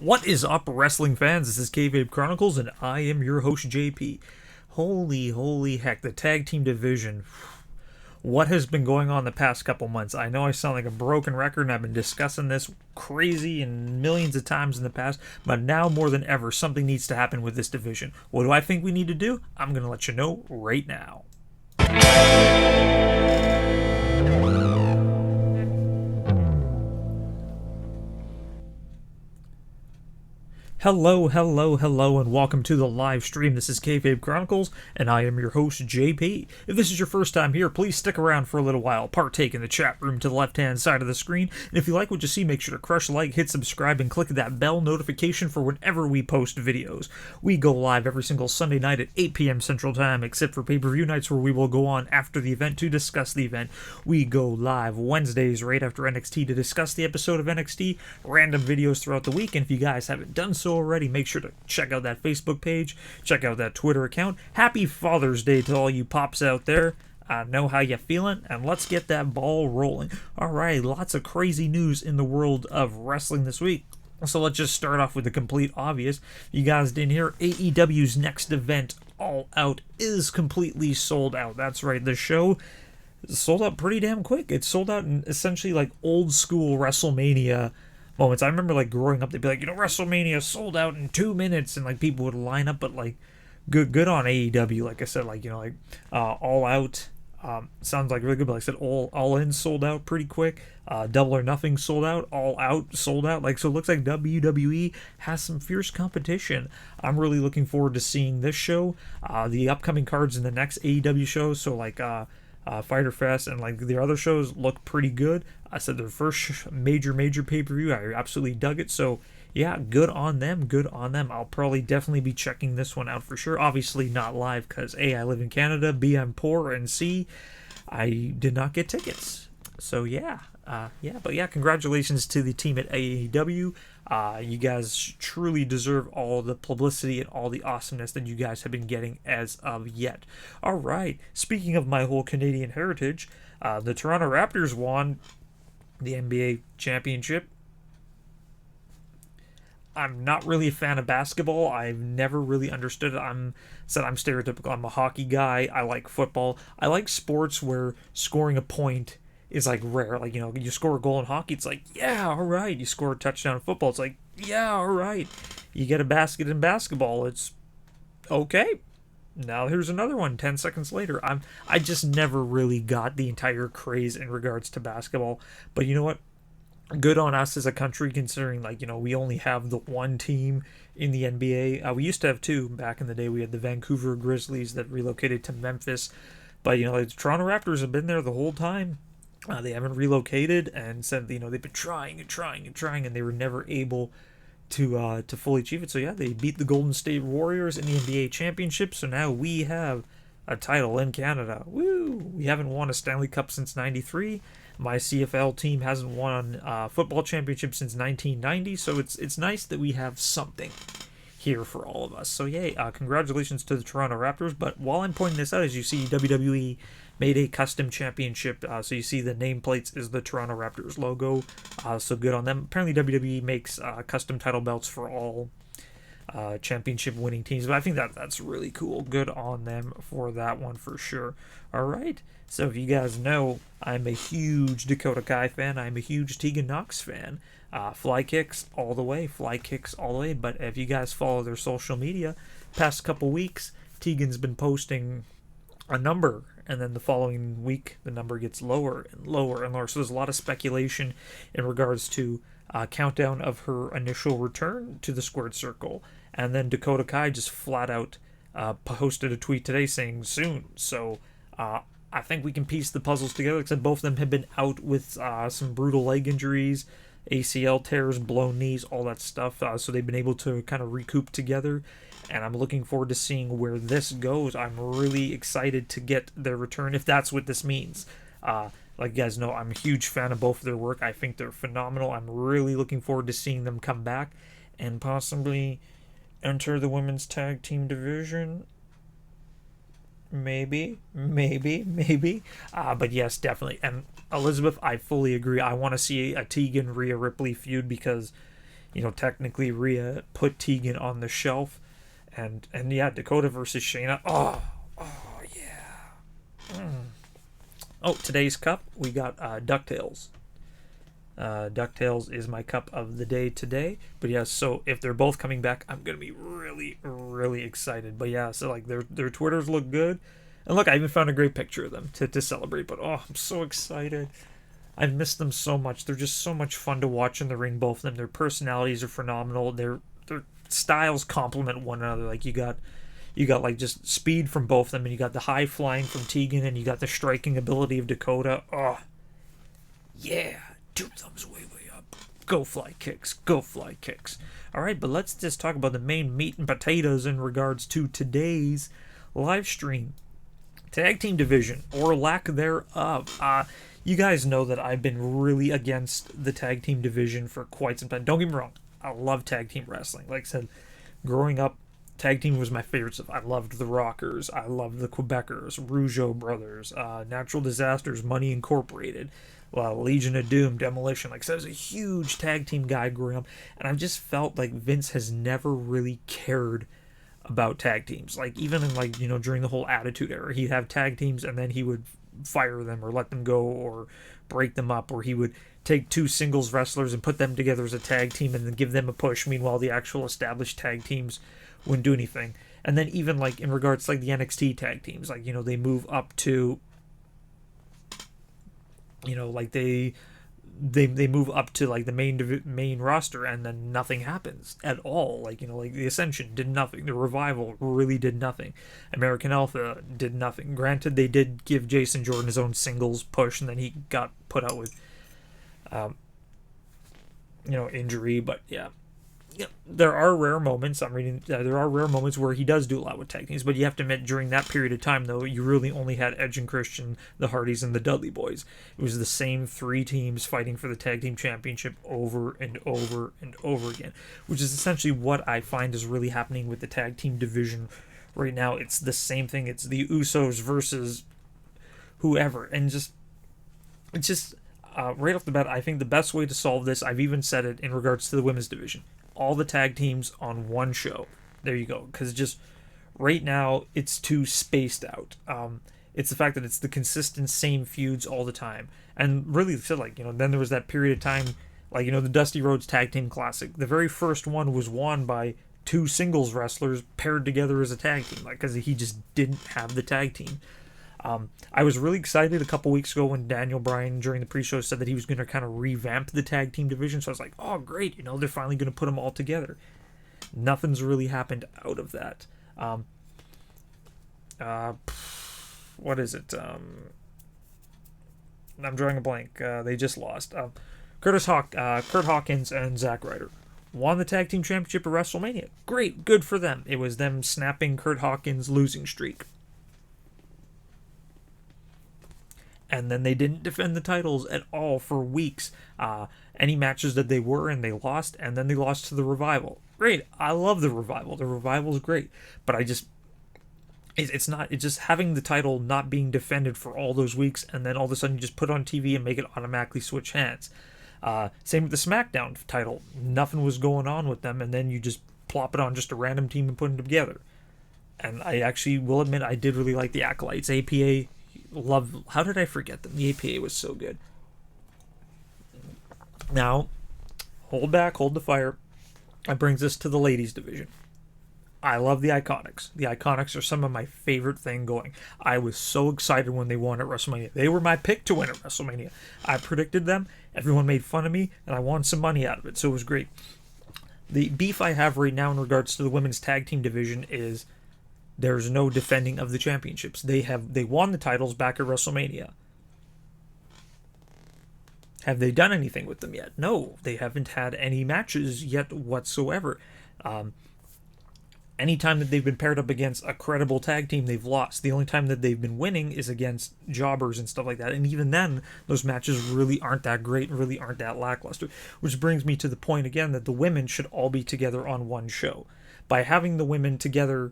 What is up, wrestling fans? This is Kayfabe Chronicles, and I am your host, JP. Holy heck, the Tag Team Division. What has been going on the past couple months? I know I sound like a broken record, and I've been discussing this crazy and millions of times in the past, but now more than ever, something needs to happen with this division. What do I think we need to do? I'm going to let you know right now. Hello, and welcome to the live stream. This is Kayfabe Chronicles, and I am your host, JP. If this is your first time here, please stick around for a little while. Partake in the chat room to the left-hand side of the screen, and if you like what you see, make sure to crush like, hit subscribe, and click that bell notification for whenever we post videos. We go live every single Sunday night at 8 p.m. Central Time, except for pay-per-view nights where we will go on after the event to discuss the event. We go live Wednesdays right after NXT to discuss the episode of NXT, random videos throughout the week, and if you guys haven't done so already, make sure to check out that Facebook page, check out that Twitter account. Happy Father's Day to all you pops out there. I know how you feeling, and let's get that ball rolling. Alright, lots of crazy news in the world of wrestling this week. So let's just start off with the complete obvious. You guys didn't hear, AEW's next event, All Out, is completely sold out. That's right, the show sold out pretty damn quick. It sold out in essentially like old school WrestleMania moments. I remember like growing up, they'd be like, WrestleMania sold out in 2 minutes, and like people would line up, but like good on AEW. Like I said, All Out sounds like really good, but like I said, all in sold out pretty quick. Double or Nothing sold out. All Out sold out. Like, so it looks like WWE has some fierce competition. I'm really looking forward to seeing this show, the upcoming cards in the next AEW show. So like Fyter Fest and like the other shows look pretty good. I said their first major pay-per-view, I absolutely dug it. So yeah, good on them. I'll probably definitely be checking this one out for sure. Obviously not live because A, I live in Canada, B, I'm poor, and C, I did not get tickets. So yeah, congratulations to the team at AEW. You guys truly deserve all the publicity and all the awesomeness that you guys have been getting as of yet. All right, speaking of my whole Canadian heritage, the Toronto Raptors won the NBA championship. I'm not really a fan of basketball. I've never really understood it. I'm stereotypical. I'm a hockey guy. I like football. I like sports where scoring a point is like rare. Like, you score a goal in hockey, it's like, yeah, all right. You score a touchdown in football, it's like, yeah, all right. You get a basket in basketball, it's okay. Now here's another one 10 seconds later. I just never really got the entire craze in regards to basketball. But you know what? Good on us as a country, considering we only have the one team in the NBA. We used to have two back in the day. We had the Vancouver Grizzlies that relocated to Memphis, but the Toronto Raptors have been there the whole time. They haven't relocated, and said they've been trying, and they were never able to fully achieve it. So yeah, they beat the Golden State Warriors in the NBA championship. So now we have a title in Canada. Woo! We haven't won a Stanley Cup since '93. My CFL team hasn't won a football championship since 1990. So it's nice that we have something here for all of us. So yay, congratulations to the Toronto Raptors. But while I'm pointing this out, as you see, WWE made a custom championship. So you see the nameplates is the Toronto Raptors logo. So good on them. Apparently WWE makes custom title belts for all championship winning teams. But I think that's really cool. Good on them for that one for sure. All right. So if you guys know, I'm a huge Dakota Kai fan. I'm a huge Tegan Nox fan. Fly kicks all the way. But if you guys follow their social media, past couple weeks, Tegan's been posting a number, and then the following week the number gets lower and lower. So there's a lot of speculation in regards to countdown of her initial return to the squared circle. And then Dakota Kai just flat out posted a tweet today saying soon. So I think we can piece the puzzles together, except both of them have been out with some brutal leg injuries, ACL tears, blown knees, all that stuff. So they've been able to kind of recoup together, and I'm looking forward to seeing where this goes. I'm really excited to get their return, if that's what this means. Like you guys know, I'm a huge fan of both of their work. I think they're phenomenal. I'm really looking forward to seeing them come back and possibly enter the women's tag team division. Maybe. But yes, definitely. And Elizabeth, I fully agree. I want to see a Tegan Rhea Ripley feud because technically Rhea put Tegan on the shelf, and yeah, Dakota versus Shayna. Oh yeah. Oh, today's cup we got DuckTales. DuckTales is my cup of the day today. But yeah, so if they're both coming back, I'm gonna be really, really excited. But yeah, so like their Twitters look good, and look, I even found a great picture of them to celebrate. But oh, I'm so excited. I've missed them so much. They're just so much fun to watch in the ring. Both of them, their personalities are phenomenal. Their styles complement one another. Like you got like just speed from both of them, and you got the high flying from Tegan, and you got the striking ability of Dakota. Oh yeah, two thumbs way up. Go fly kicks, go fly kicks. All right, but let's just talk about the main meat and potatoes in regards to today's live stream. Tag Team Division, or lack thereof. You guys know that I've been really against the Tag Team Division for quite some time. Don't get me wrong, I love Tag Team Wrestling. Like I said, growing up, Tag Team was my favorite stuff. I loved the Rockers, I loved the Quebecers, Rougeau Brothers, Natural Disasters, Money Incorporated, Legion of Doom, Demolition. Like I said, I was a huge Tag Team guy growing up, and I've just felt like Vince has never really cared about tag teams. Like even in during the whole Attitude Era, he'd have tag teams and then he would fire them or let them go or break them up, or he would take two singles wrestlers and put them together as a tag team and then give them a push. Meanwhile, the actual established tag teams wouldn't do anything. And then even like in regards to like the NXT tag teams, like they move up to like they move up to like the main roster, and then nothing happens at all. Like the Ascension did nothing, the Revival really did nothing, American Alpha did nothing. Granted, they did give Jason Jordan his own singles push, and then he got put out with injury. But yeah, there are rare moments. There are rare moments where he does do a lot with tag teams, but you have to admit, during that period of time, though, you really only had Edge and Christian, the Hardys, and the Dudley Boys. It was the same three teams fighting for the tag team championship over and over and over again, which is essentially what I find is really happening with the tag team division right now. It's the same thing. It's the Usos versus whoever, and it's just right off the bat, I think the best way to solve this, I've even said it in regards to the women's division, all the tag teams on one show. There you go. Because just right now, it's too spaced out. It's the fact that it's the consistent same feuds all the time. And really, so then there was that period of time, the Dusty Rhodes Tag Team Classic. The very first one was won by two singles wrestlers paired together as a tag team, because he just didn't have the tag team. I was really excited a couple weeks ago when Daniel Bryan, during the pre-show, said that he was going to kind of revamp the tag team division. So I was like, oh, great, they're finally going to put them all together. Nothing's really happened out of that. What is it? I'm drawing a blank. They just lost. Kurt Hawkins and Zack Ryder won the tag team championship at WrestleMania. Great, good for them. It was them snapping Kurt Hawkins' losing streak. And then they didn't defend the titles at all for weeks. Any matches that they were in, they lost, and then they lost to the Revival. Great, I love the Revival. The Revival's great, but it's just having the title not being defended for all those weeks, and then all of a sudden you just put it on TV and make it automatically switch hands. Same with the SmackDown title. Nothing was going on with them, and then you just plop it on just a random team and put them together. And I actually will admit, I did really like the Acolytes. APA, how did I forget them? The APA was so good. Now, hold the fire. That brings us to the ladies division. I love the Iconics. The Iconics are some of my favorite thing going. I was so excited when they won at WrestleMania. They were my pick to win at WrestleMania. I predicted them. Everyone made fun of me, and I won some money out of it, so it was great. The beef I have right now in regards to the women's tag team division is there's no defending of the championships. They won the titles back at WrestleMania. Have they done anything with them yet? No, they haven't had any matches yet whatsoever. Anytime that they've been paired up against a credible tag team, they've lost. The only time that they've been winning is against jobbers and stuff like that. And even then, those matches really aren't that great, really aren't that lackluster. Which brings me to the point again that the women should all be together on one show. By having the women together,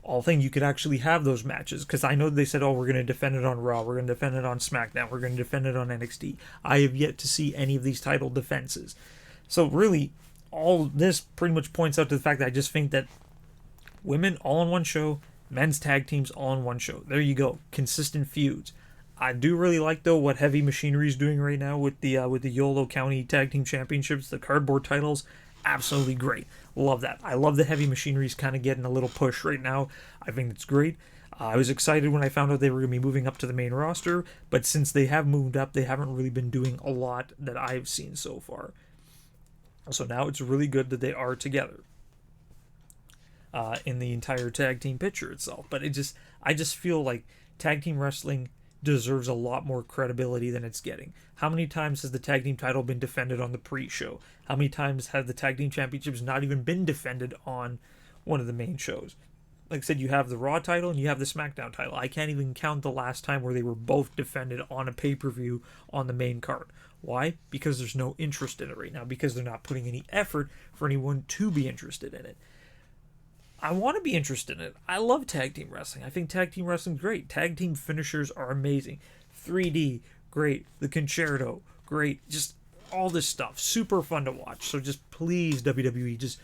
all thing, you could actually have those matches. Because I know they said, we're going to defend it on Raw, we're going to defend it on SmackDown, we're going to defend it on NXT. I have yet to see any of these title defenses. So really, all this pretty much points out to the fact that I just think that women all in one show, men's tag teams all in one show. There you go. Consistent feuds. I do really like though what Heavy Machinery is doing right now with the Yolo County Tag Team Championships, the cardboard titles. Absolutely great. Love that. I love that Heavy Machinery is kind of getting a little push right now. I think it's great. I was excited when I found out they were going to be moving up to the main roster, but since they have moved up, they haven't really been doing a lot that I've seen so far. So now it's really good that they are together in the entire tag team picture itself. But I just feel like tag team wrestling deserves a lot more credibility than it's getting. How many times has the tag team title been defended on the pre-show? How many times have the tag team championships not even been defended on one of the main shows? Like I said, you have the Raw title and you have the SmackDown title. I can't even count the last time where they were both defended on a pay-per-view on the main card. Why? Because there's no interest in it right now, because they're not putting any effort for anyone to be interested in it. I want to be interested in it. I love tag team wrestling. I think tag team wrestling is great. Tag team finishers are amazing. 3D, great. The Concerto, great. Just all this stuff. Super fun to watch. So just please, WWE, just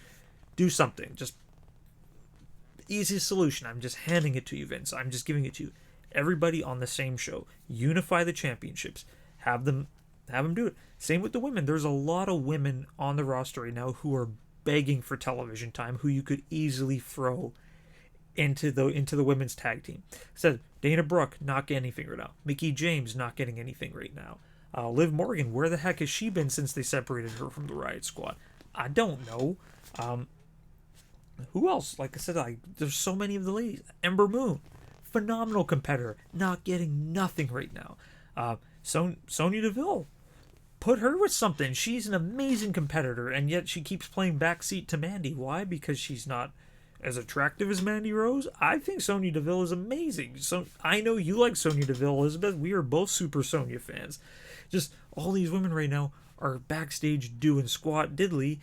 do something. Just easiest solution. I'm just handing it to you, Vince. I'm just giving it to you. Everybody on the same show. Unify the championships. Have them do it. Same with the women. There's a lot of women on the roster right now who are begging for television time, who you could easily throw into the women's tag team. Said Dana Brooke not getting anything right now. Mickie James not getting anything right now. Liv Morgan, where the heck has she been since they separated her from the Riot Squad? I don't know. Who else? Like I said, there's so many of the ladies. Ember Moon, phenomenal competitor, not getting nothing right now. Sonya Deville, put her with something. She's an amazing competitor, and yet she keeps playing backseat to Mandy. Why? Because she's not as attractive as Mandy Rose? I think Sonya Deville is amazing. So I know you like Sonya Deville, Elizabeth. We are both super Sonya fans. Just all these women right now are backstage doing squat diddly.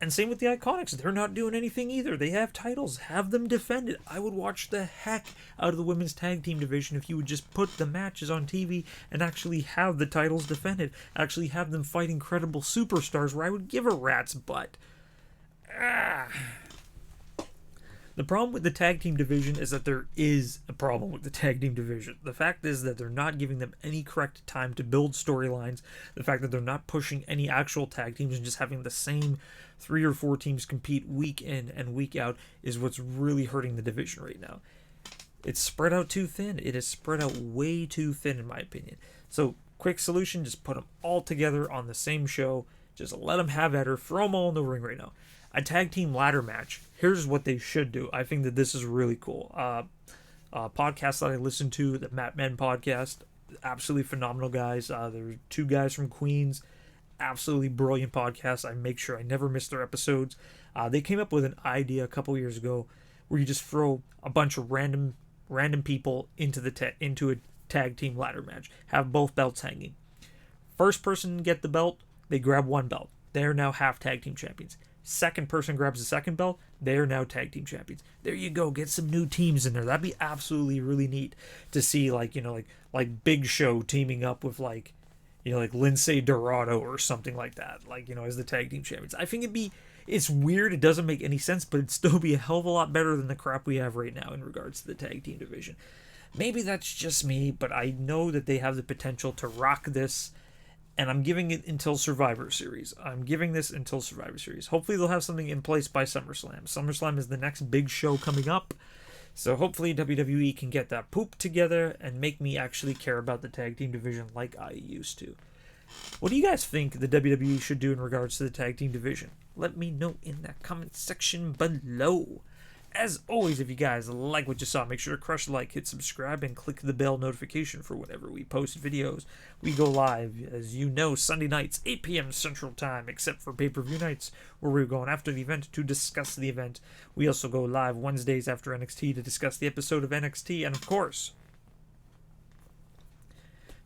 And same with the Iconics. They're not doing anything either. They have titles. Have them defended. I would watch the heck out of the women's tag team division if you would just put the matches on TV and actually have the titles defended. Actually have them fight incredible superstars where I would give a rat's butt. The problem with the tag team division is that there is a problem with the tag team division. The fact is that they're not giving them any correct time to build storylines. The fact that they're not pushing any actual tag teams and just having the same 3 or 4 teams compete week in and week out is what's really hurting the division right now. It's spread out too thin. It is spread out way too thin in my opinion. So quick solution, just put them all together on the same show. Just let them have at her. Throw them all in the ring right now. A tag team ladder match. Here's what they should do. I think that this is really cool. Podcast that I listen to, the M.P.M.M podcast, absolutely phenomenal guys. There are 2 guys from Queens, absolutely brilliant podcast. I make sure I never miss their episodes. They came up with an idea a couple years ago where you just throw a bunch of random people into a tag team ladder match. Have both belts hanging. First person get the belt, they grab one belt. They're now half tag team champions. Second person grabs the second belt, they are now tag team champions. There you go, get some new teams in there. That'd be absolutely really neat to see, like Big Show teaming up with like Lindsay Dorado or something like that, as the tag team champions. I think it's weird, it doesn't make any sense, but it'd still be a hell of a lot better than the crap we have right now in regards to the tag team division. Maybe that's just me, but I know that they have the potential to rock this. And I'm giving it until Survivor Series. Hopefully they'll have something in place by SummerSlam. SummerSlam is the next big show coming up. So hopefully WWE can get that poop together and make me actually care about the tag team division like I used to. What do you guys think the WWE should do in regards to the tag team division? Let me know in that comment section below. As always, if you guys like what you saw, make sure to crush like, hit subscribe, and click the bell notification for whenever we post videos. We go live, as you know, Sunday nights, 8 p.m. Central Time, except for pay-per-view nights, where we're going after the event to discuss the event. We also go live Wednesdays after NXT to discuss the episode of NXT, and of course,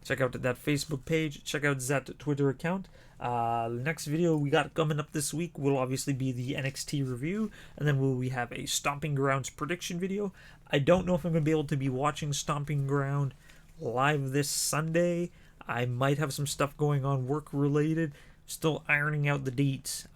check out that Facebook page, check out that Twitter account. The next video we got coming up this week will obviously be the NXT review, and then we have a Stomping Grounds prediction video. I don't know if I'm going to be able to be watching Stomping Ground live this Sunday. I might have some stuff going on work related. Still ironing out the deets,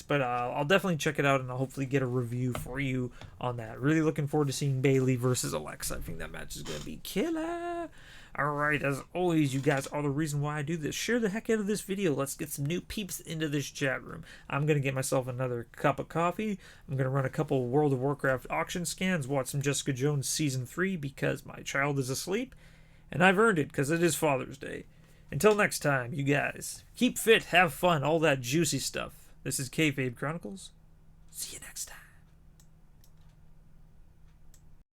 But I'll definitely check it out, and I'll hopefully get a review for you on that. Really looking forward to seeing Bayley versus Alexa. I think that match is gonna be killer. All right, as always, you guys are the reason why I do this. Share the heck out of this video. Let's get some new peeps into this chat room. I'm gonna get myself another cup of coffee. I'm gonna run a couple World of Warcraft auction scans, watch some Jessica Jones season 3 because my child is asleep, and I've earned it because it is Father's Day. Until next time, you guys, keep fit, have fun, all that juicy stuff. This is Kayfabe Chronicles. See you next time.